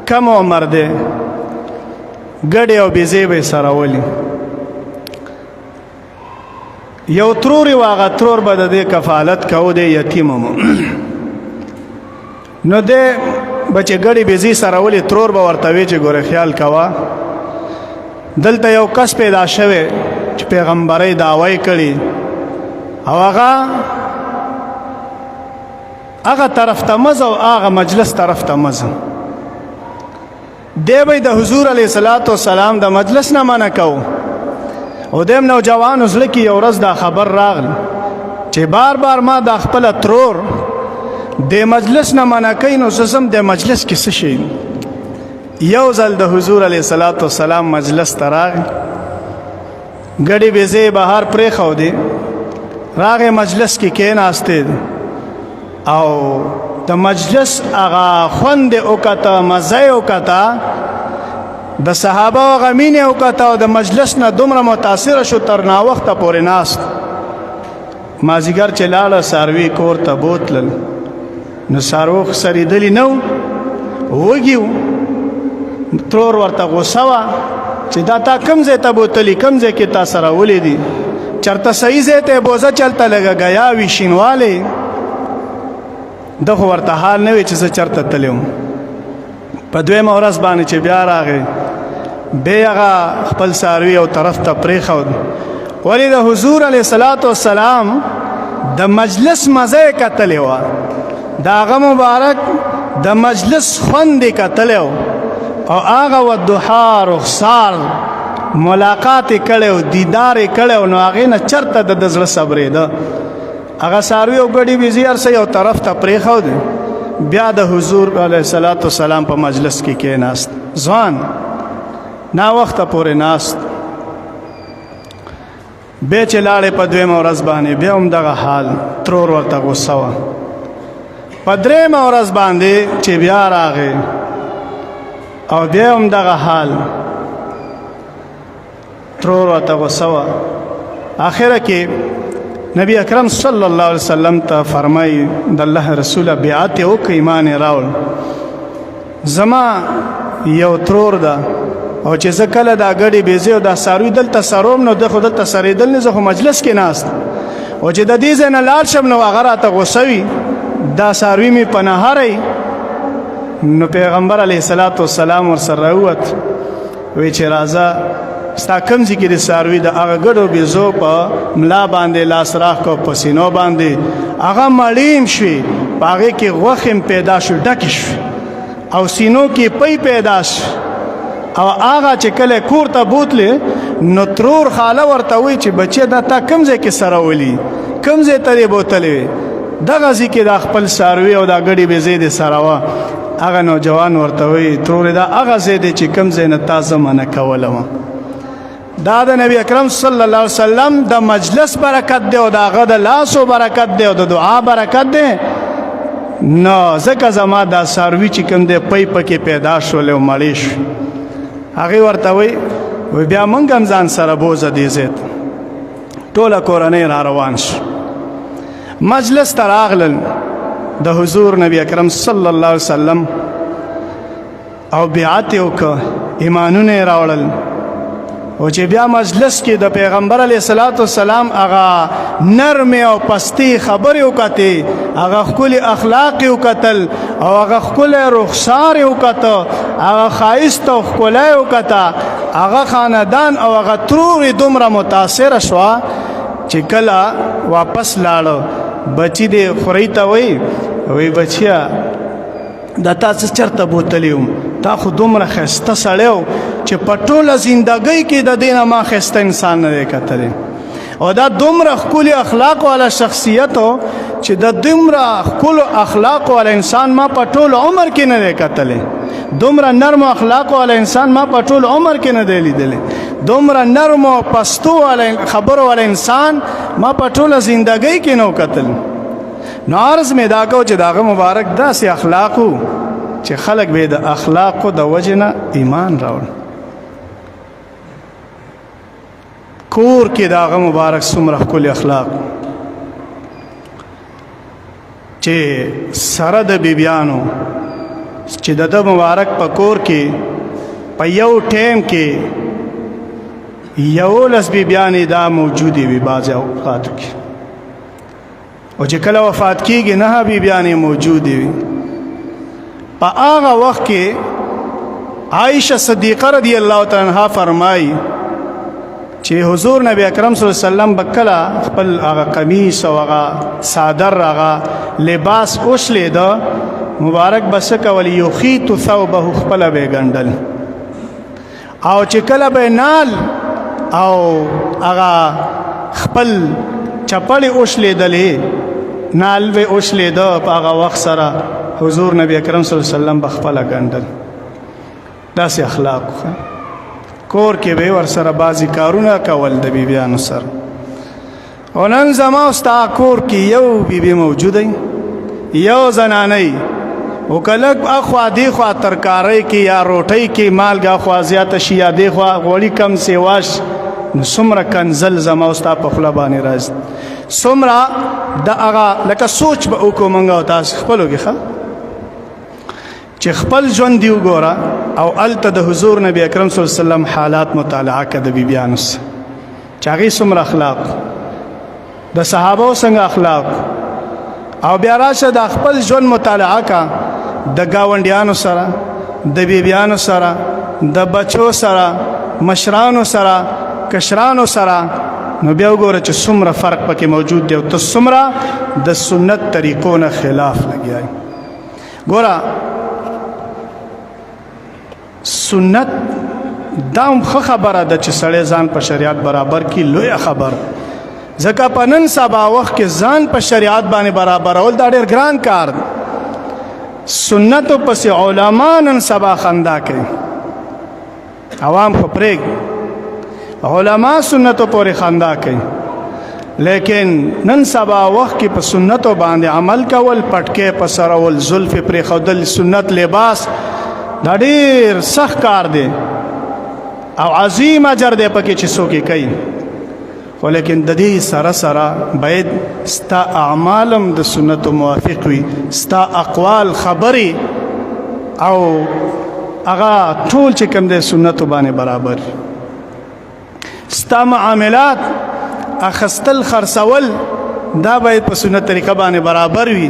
کم عمر دی ګډې او بیزې به یې سره ولي یو ترور و هغه ترور به د دې کفالت کوو دی یتیم و نو دی به چې ګډې بیزې سره ولي ترور به ورته وی چې ګوره خیال کوه دلته یو کس پیدا شوی چې پیغمبرۍ دعوی کړي او هغه طرف ته مزه او هغه مجلس طرف ته مزه دی به د حضور علیه الصلاة والسلام د مجلس نه منع کوو او دیم نوجوانو زړه کې یو ورځ دا خبر راغله چې بار بار ما دا خپله ترور د مجلس نه منع کوي نو زه ځم د مجلس کې څه شي یو ځل د حضور علیه الصلاة والسلام مجلس ته راغی ګډې بیزې بهر پرېښودې راغې مجلس کې کېناستې او د مجلس هغه خوند یې وکته مزه یې وکته د صحابه هغه مینې یې وکته او د مجلس نه دومره متاثره شو تر ناوخته پورې ناست مازدیګر چې لاړه څاروي کور ته بوتلل نو څاروو سریدلي نه و وږي و ترور ورته غوسه وه چې دا تا کوم ځای ته بوتلي کوم ځای کې تا سره ولیدي چېرته صحیح ځای ته یې بوزه چلته لږه ګیا وي شینوالی ده خو ورته حال نه وي چې زه چېرته تللی وم په دویمه ورځ باندې چې بیا راغی بیا هغه خپل څاروي یو طرف ته پرېښود ولې د حضور علیه الصلاة والسلام د مجلس مزه یې کتلې وه د هغه مبارک د مجلس خوند یې کتلی و او هغه والضحا رخسار ملاقات یې کړی و دیدار یې کړی و نو هغې نه چېرته د زړه صبرېده هغه څاروي او ګډې بیزې هر څه یو طرف ته پرېښود بیا د حضور علیه الصلاة والسلام په مجلس کې کېناست ځوان ناوخته پورې ناست بیا چې لاړې په دویمه ورځ باندې بیا هم دغه حال ترور ورته غوسه وه په درېیمه ورځ باندې چې بیا راغی او بیا هم دغه حال ترور ورته غوسه وه آخره کې نبی اکرم صلی الله علیه وسلم ته فرمایي د الله رسوله بیعت یې وکړه ایمان یې راوړ زما یو ترور ده او چې زه کله دا ګډې بیزې او دا څاروي دلته سروم نو ده خو دلته سرېدل نه زه خو مجلس کې ناست او چې د دې ځای نه لاړ شم نو هغه راته غوسه وي دا څاروي مې په نهاری نو پیغمبر علیه الصلاة والسلام ورسره راووت وی چې راځه ستا کوم ځای کې د څاروي د هغه ګډو بیزو په ملا باندې لاس راښ کو په سینو باندې هغه مړیم شوې په هغې کې غوښې پیدا شو ډکې شوې او سینو کې پی پیدا شو او هغه چې کله کور ته بوتلې نو ترور خاله ورته وی چې بچې دا تا کوم ځای کې سره ولي کوم ځای ته دې بوتلې وې دغه ځای کې دا خپل څاروي او دا ګډې بیزې دې سره وه هغه نوجوان ورته وی ترورې دا هغه ځای دی چې کوم ځای نه تا زه منع کولی وم دا د نبی اکرم صلی الله علیه وسلم د مجلس برکت دی او د هغه د لاسو برکت دی او د دعا برکت دی نو ځکه زما دا څاروي چې کوم دی پی پکې پیدا شول او مړې شو هغې ورته وی بیا موږ هم ځان سره بوزه دې ځای ته ټوله کورنۍ را روان شو مجلس ته راغلل د حضور نبی اکرم صلی الله علیه وسلم او بیعت یې وکړه ایمانونه یې راوړل او چې بیا مجلس کې د پیغمبر علیه الصلاة والسلام هغه نرمې او پستې خبرې وکتې هغه ښکلي اخلاق یې وکتل او هغه ښکلی رخسار یې وکته هغه ښایست او ښکلا یې وکته هغه خاندان او هغه ترور یې دومره متاثره شوه چې کله واپس لاړه بچی دې خورۍ ته وی بچیا دا تا څه چېرته بوتلی وم تا خو دومره ښایسته سړی و چې په ټوله زندګۍ کې د دې نه ما ښایسته انسان نه دی کتلی او دا دومره ښکلي اخلاق والا شخصیت و چې د دومره ښکلو اخلاق والا انسان ما په ټول عمر کې نه دی کتلی دومره نرم اخلاق والا انسان ما په ټول عمر کې نه دی لیدلی دومره نرم او پستو والا خبرو والا انسان ما په ټوله زندګۍ کې نه کتل نو عرض مې دا کو چې د هغه مبارک داسې اخلاق و چې خلک به د اخلاقو د وجې نه ایمان راوړ کور کې د هغه مبارک څومره ښکلي اخلاق چې سره د بیبیانو چې د ده مبارک په کور کې په یو ټیم کې 11 بیبیانې دا موجودې وي بعضې اوقاتو کې، او چې کله وفات کېږي 9 بیبیانې موجودې وي. په هغه وخت کې عائشہ صدیقه رضی الله تعالی عنها فرمایي چې حضور نبی اکرم صلی الله علیه وسلم بکله خپل هغه قمیص او هغه صادر هغه لباس اوشلیده مبارک بس کول یخیط ثوبه خپله به ګنډل، او چې کله به نال او هغه خپل چپلې اوشلیدلې نال به اوشلیده په هغه وخت سره حضور نبی اکرم صلی الله علیه وسلم بخپله ګنډل. داسې اخلاق کور کې به ورسره بعضې کارونه کول د بیبیانو سره. او نن زما او ستا کور کې یو بیبي موجوده یو زنانه او که لږ اخوا دیخوا ترکارۍ کې یا روټۍ کې مالګه خوا زیاته شي یا دیخوا غوړي کم سیواش نو څومره کنزل زما او ستا په خوله باندې راځي، څومره د هغه لکه سوچ به وکړو موږ او تاسو خپلو کې ښه چې خپل ژوند دی وګوره او هلته د حضور نبی اکرم صلی الله علیه وسلم حالات مطالعه کړه د بیبیانو سره چې هغې څومره اخلاق د صحابو څنګه اخلاق، او بیا راشه د خپل ژوند مطالعه کا د ګاونډیانو سره د بیبیانو سره د بچو سره مشرانو سره کشرانو سره، نو بیا وګوره چې څومره فرق پکې موجود دی او ته څومره د سنت طریقو نه خلاف لګیا. ګوره سنت دا هم ښه خبره ده چې سړی ځان په شریعت برابر کړي، لویه خبره، ځکه په نن سبا وخت کې ځان په شریعت باندې برابرول دا ډېر ګران کار دی. سنتو پسې علما نن سبا خندا کوي، عوام خو پرېږدي، علما سنتو پورې خندا کوي، لیکن نن سبا وخت کې په سنتو باندې عمل کول، پټکې په سرول، زلفې پرېښودل، سنت لباس دا ډېر سخت کار دی او عظیم اجر دی پکې چې څوک یې کوي. خو لیکن د دې سره سره باید ستا اعمالم د سنتو موافق وي، ستا اقوال خبرې او هغه ټول چې کوم دی سنتو باندې برابر، ستا معاملات اخستل خرڅول دا باید په سنت طریقه باندې برابر وي.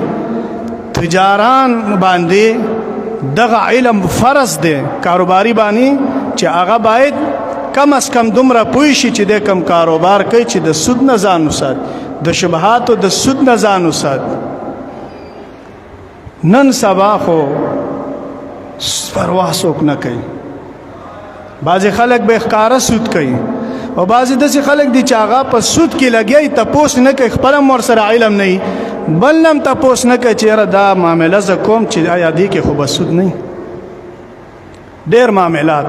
تجاران باندې دغه علم فرض دی، کاروباري باندې چې هغه باید کم از کم دومره پوه شي چې د کم کاروبار کوي چې د سود نه ځان وسات، د شبهاتو د سود نه ځان وسات. نن سبا خو پروا څوک نه کوي، بعضې خلک به ښکاره سود کوي او بعضې داسې خلک دي چې هغه په سود کې لګیا وي، تپوس نه کوي، خپله هم ورسره علم نه وي، بل هم تپوس نه کوي چې یاره دا معامله زه کوم چې آیا دې کې خو به سود نه وي. ډېر معاملات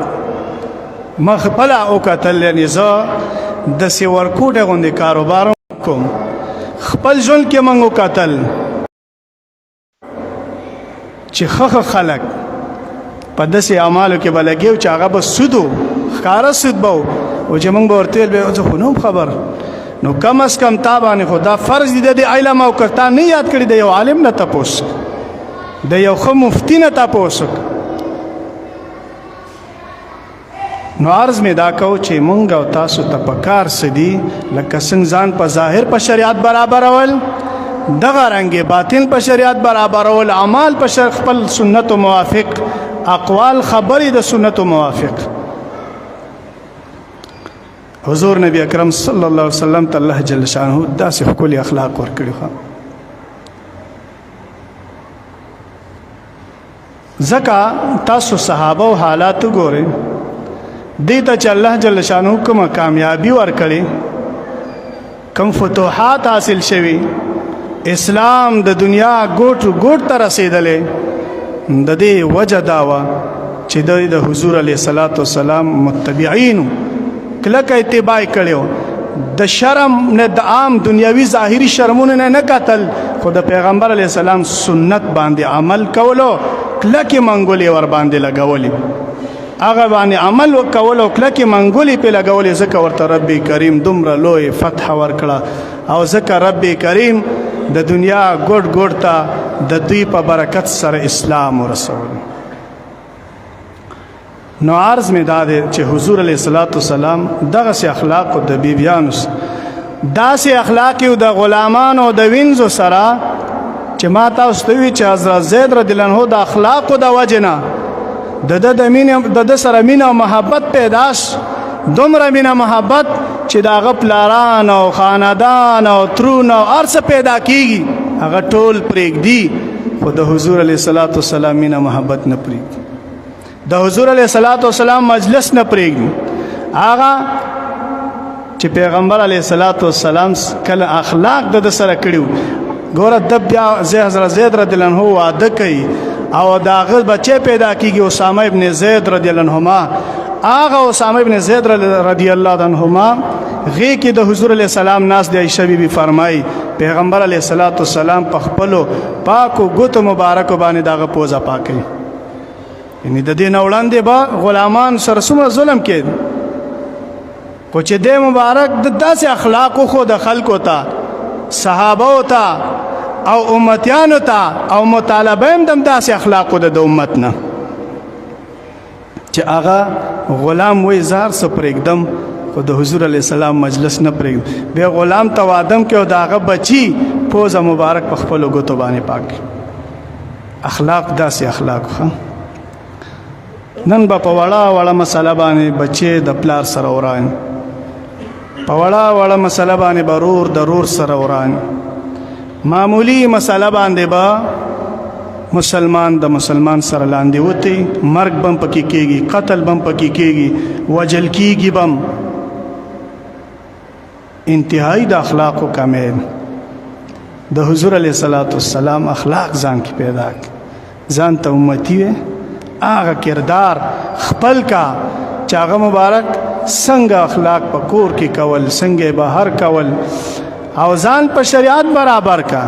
ما خپله وکتل، یعنې زه داسې ورکوټې غوندې کاروبار کوم، خپل ژوند کې موږ وکتل چې ښه خلک په داسې اعمالو کې به لګي چې هغه به سود و، ښکاره سود به و، او چې موږ به ورته ویل بیا زه خو نه خبر، نو کم از کم تا باندې خو دا فرض دی د علم، او که تا نه یاد کړي د یو عالم نه تپوس، د یو ښه مفتي نه تپوس. نو عرض مې دا کو چې مونږ او تاسو ته پکار څه دي، لکه څنګه ځان په ظاهر په شریعت برابرول، دغه رنګې باطن په شریعت برابرول، اعمال په خپل سنتو موافق، اقوال خبرې د سنتو موافق. حضور نبی اکرم صلی الله علیه وسلم ته الله جل شانه داسې ښکلي اخلاق ورکړي. ځکه تاسو صحابه حالات ګورئ، دې ته چې الله جل شانه کومه کامیابي ورکړي، کوم فتوحات حاصل شوي، اسلام د دنیا ګوټ ګوټ ته رسېدلی، د دې وجه دا وه چې دوی د حضور علیه الصلاة والسلام متبعینو کلکه اتباع کړی، د شرم نه د عام دنیاوي ظاهري شرمونو نه کتل، خو د پیغمبر علیه السلام سنت باندې عمل کولو، کلکې منګولې ور باندې لګولې، هغه باندې عمل وکول او کلکې منګولې پې لګولې، ځکه ورته رب کریم دومره لوی فتح ورکړه، او ځکه رب کریم د دنیا ګوټ ګوټ ته د دوی په برکت سره اسلام ورسول. نو عرض مې دا دی چې حضور علیه الصلاۃ والسلام دغسې اخلاقو د بیبیانو داسې اخلاق یو د غلامانو د وینځو سره چې ما تاسو ته وی چې حضرت زید رضی الله عنه د اخلاقو د وجې نه د ده سره مینه او محبت پیدا ش دومره مینه محبت چې د هغه پلاران او خاندان او ترون او هر څه پیدا کېږي هغه ټول پرېږدي خو د حضور علیه الصلاۃ والسلام مینه محبت نه پرېږدي د حضور علیه الصلاۃ والسلام مجلس نه پرېږدي هغه چې پیغمبر علیه الصلاۃ والسلام کله اخلاق د سره کړي ګوره د بیا حضرت زید رضی الله عنه واده کوي او د هغه بچی پیدا کېږي اسامه ابن زید رضی الله عنهما هغه اسامه ابن زید رضی الله عنهما غې کې د حضور علیه السلام ناس د عائشه بیبي فرمایي پیغمبر علیه الصلاۃ والسلام په خپلو پاکو ګوتو مبارکو باندې دغه پوزه پاکوي یعنی د دې نه وړاندې به غلامان سره څومره ظلم کېد خو چې دی مبارک د داسې اخلاقو خو د خلکو ته صحابو ته او امتیانو ته او مطالبه هم د داسې اخلاقو د امت نه چې هغه غلام وایي زار څه پرېږدم خو د حضور علیه السلام مجلس نه پرېږدم بیا غلام ته وادم کې او د هغه بچي پوزه مبارک په خپلو ګوتو باندې پاک اخلاق داسې اخلاق نن به په وړه مسله باندې بچې د پلار سره وران په وړه مسله باندې به رور د رور سره وران معمولی مسله باندې به مسلمان د مسلمان سره لاندې وتی مرګ بم پکې کېږي قتل بم پکې کېږي وجل کېږي بم انتهایی د اخلاقو کامل د حضور علیه الصلاۃ والسلام اخلاق ځان کې پیدا ځان ته امتی وي هغه کردار خپل کا چې هغه مبارک څنګه اخلاق په کور کې کول څنګه بهر کول او ځان په شریعت برابر کا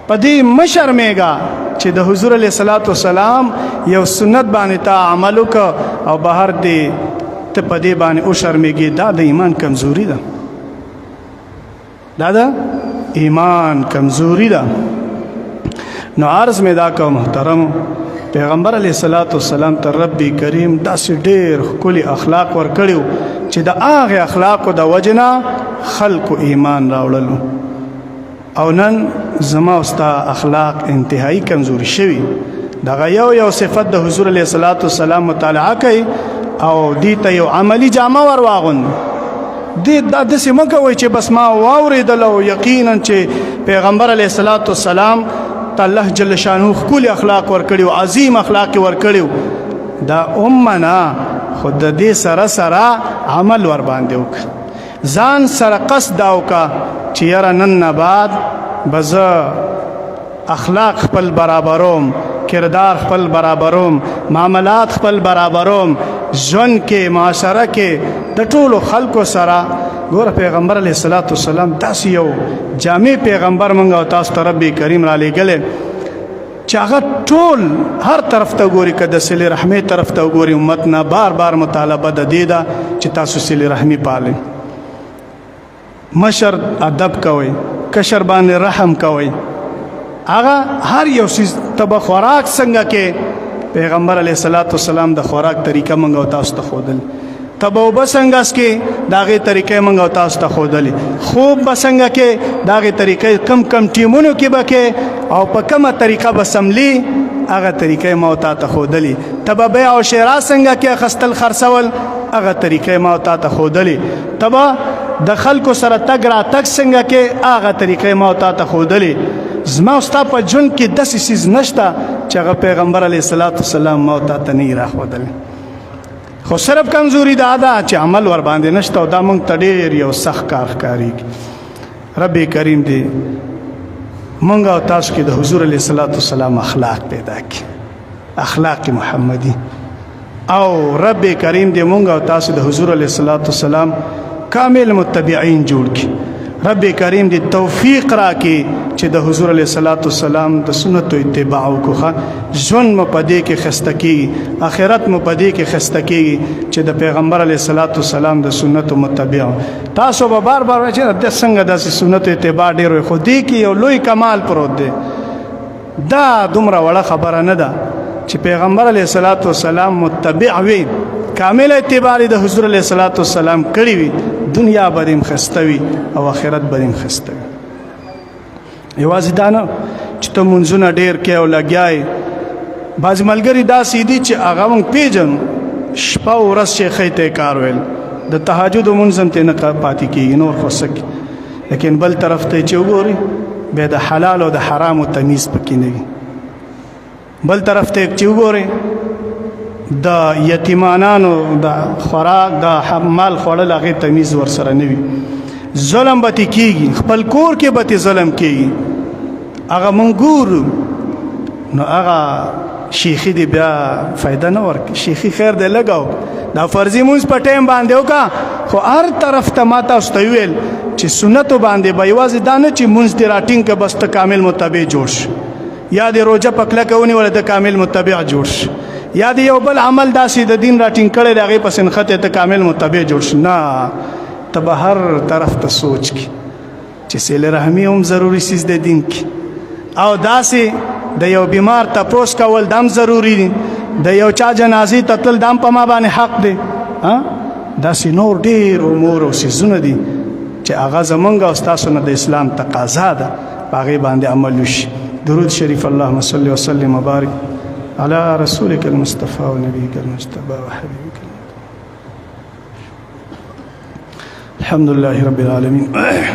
پدې مشرمېږه چې د حضور علیه الصلاۃ والسلام یو سنت باندې تا عمل وکړه او بهر دې ته پدې باندې او شرمېږي دا د ایمان کمزوري ده دا د ایمان کمزوري ده نو عرض مې دا کوم محترم پیغمبر علیه الصلاۃ والسلام ته رب کریم داسې ډېر ښکلي اخلاق ورکړي چې د هغې اخلاقو د وجې نه خلکو ایمان راوړلو او نن زما او ستا اخلاق انتهایی کمزوري شوي دغه یو صفت د حضور علیه الصلاۃ والسلام مطالعه کوي او دې ته یو عملي جامه ور واغوندي دې دا داسې مه کوئ چې بس ما واورېدل او یقینا چې پیغمبر علیه الصلاۃ والسلام الله جل شانه ښکلي اخلاق ورکړي او عظیم اخلاق ورکړي دا امنا خود د دې سره سره عمل ور باندې وکړه ځان سره قصد دا وکړه چې یاره نن نه بعد به زه اخلاق خپل برابروم کردار خپل برابروم معاملات خپل برابروم ژوند کې معاشره کې د ټولو خلکو سره ګوره پیغمبر علیه الصلاۃ والسلام داسې یو جامع پیغمبر موږ او تاسو ته رب کریم را لېږلی چې هغه ټول هر طرف ته ګوري که د صلې رحمۍ طرف ته وګوري امت نه بار بار مطالبه د دې ده چې تاسو صلې رحمي پالئ مشر ادب کوئ کشر باندې رحم کوئ هغه هر یو څیز ته به خوراک څنګه کې پیغمبر علیه الصلاۃ والسلام د خوراک طریقه موږ او تاسو ته ښودل ته به اوبه څنګه څکې د هغې طریقې موږ او تاسو ته ښودلې خوب به څنګه کې د هغې طریقې کم ټیمونو کې به کې او په کومه طریقه به سملي هغه طریقې ما او تا ته ښودلې ته به بیع او شرا څنګه کې اخیستل خرڅول هغه طریقې ما او تا ته ښودلې ته به د خلکو سره تګ راتګ څنګه کې هغه طریقې ما او تا ته ښودلې زما او ستا په ژوند کې داسې څیز نشته چې هغه پیغمبر علیه الصلاۃ والسلام ما او تا ته نه یې راښودلی خو صرف کمزوري دا ده چې عمل ور باندې نشته او دا موږ ته ډېر یو سخت کار ښکارېږي رب کریم دې موږ او تاسو کې د حضور علیه الصلاۃ والسلام اخلاق پیدا کړي اخلاق محمدي او رب کریم دې موږ او تاسو د حضور علیه الصلاۃ والسلام کامل متبعین جوړ کړي رب کریم دې توفیق راکړي چې د حضور علیه الصلاۃ والسلام د سنتو اتباع وکړو ژوند مو په دې کې ښایسته کېږي آخرت مو په دې کې ښایسته کېږي چې د پیغمبر علیه الصلاۃ والسلام د سنتو متبع تاسو به بار بار وایئ چې د څنګه داسې سنتو اتباع ډېر وي خو دې کې یو لوی کمال پروت دی دا دومره وړه خبره نه ده چې پیغمبر علیه الصلاۃ والسلام متبع وي کامل اتباع د حضور علیه الصلاۃ والسلام کړی وي دنیا به هم خسته وي او آخرت به هم خسته وي. یوازې دا نه چې ته منځونه ډېر کې او لګیا یې بعضې ملګري داسې دي چې هغه موږ پېژنو شپه او ورځ شیخۍ ته یې کار ویل د تهجد لمونځ هم ترې نه پاتې کېږي نور خو څه کړي لیکن بل طرف ته چې وګوري بیا د حلال او د حرامو تمیز پکې نه وي. بل طرف ته چې وګورئ د یتیمانانو د خوراک د مال خوړل هغې تمیز ورسره نه وي. ظلم به ترې کېږي خپل کور کې به ترې ظلم کېږي هغه مونږ ګورو نو هغه شیخي دی بیا فایده نه ورکوي. شیخي خیر دی لګاو دا فرضي مونځ په ټایم باندې وکړه خو هر طرف ته ما تاسو ته ویل چې سنتو باندې به یوازې دا نه چې مونځ دې راټینګ که بس ته کامل متبع جوړ شي یا دې روژه په کلکه ونیوله ته کامل متبع جوړ شي یا دې یو بل عمل داسې د دین راټینګ کړی د هغې پسې نښتې ته کامل متبع جوړ شي. نه ته به هر طرف ته سوچ کړي چې صلې رحمي هم ضروري سیز د دین کې او داسې د یو بیمار تپوس کول دم ضروری دي د یو چا جنازې ته تلل دم په ما باندې حق دی. داسې نور ډېر امور او څیزونه دي چې هغه زمونږ او ستاسو نه د اسلام تقاضا ده په هغې باندې عمل وشي. درود شریف اللهم صل وسلم وبارک على رسولك المصطفى ونبيك المجتبى وحبيبك الحمد لله رب العالمين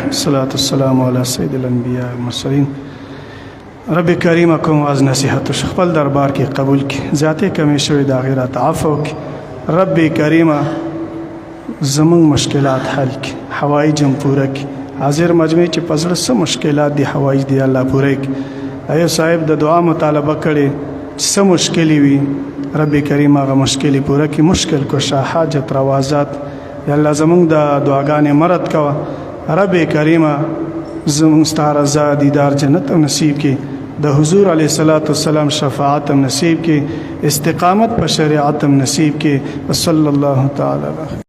الصلاة والسلام على سيد الأنبياء والمرسلين. رب کریم کوم از نصیحت خپل دربار کې قبول کړي ذاتي کمی شوی د غیرت عفو کړي. رب کریم زمونږ مشکلات حل کړي حوایج هم پوره کړي. حاضر مجمع چې په زړه څه مشکلات دي حوایج دي الله پوره کړي. ایو صاحب د دعا مطالبه کړې چې څه مشکلې وي رب کریم هغه مشکلې پوره کړي. مشکل کشا حاجت روازات یا الله زمونږ د دعاګانې مرد کوه. رب کریم زمونږ ستا رضا دیدار جنت او نصیب کړي د حضور علیه الصلاۃ والسلام شفاعت هم نصیب کړي استقامت په شریعت هم نصیب کړي. وصلی الله تعالی علیه